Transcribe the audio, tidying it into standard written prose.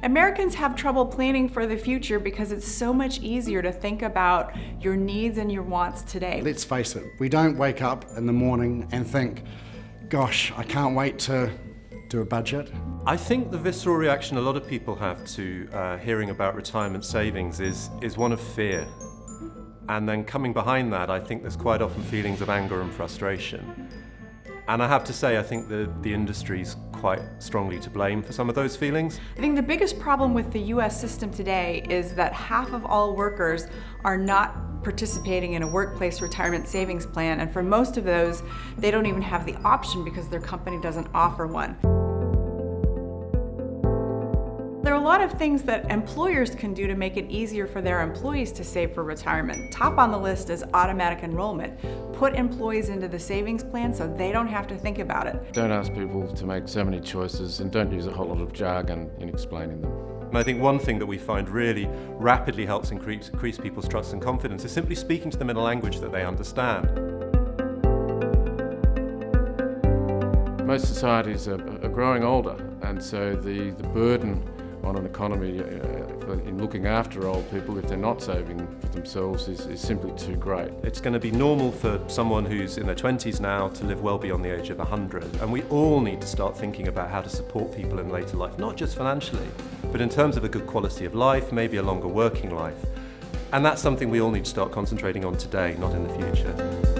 Americans have trouble planning for the future because it's so much easier to think about your needs and your wants today. Let's face it, we don't wake up in the morning and think, gosh, I can't wait to do a budget. I think the visceral reaction a lot of people have to hearing about retirement savings is one of fear. And then coming behind that, I think there's quite often feelings of anger and frustration. And I have to say, I think the industry's quite strongly to blame for some of those feelings. I think the biggest problem with the US system today is that half of all workers are not participating in a workplace retirement savings plan, and for most of those, they don't even have the option because their company doesn't offer one. There are a lot of things that employers can do to make it easier for their employees to save for retirement. Top on the list is automatic enrollment. Put employees into the savings plan so they don't have to think about it. Don't ask people to make so many choices, and don't use a whole lot of jargon in explaining them. And I think one thing that we find really rapidly helps increase people's trust and confidence is simply speaking to them in a language that they understand. Most societies are growing older, and so the burden on an economy in looking after old people, if they're not saving for themselves, is simply too great. It's going to be normal for someone who's in their 20s now to live well beyond the age of 100, and we all need to start thinking about how to support people in later life, not just financially, but in terms of a good quality of life, maybe a longer working life. And that's something we all need to start concentrating on today, not in the future.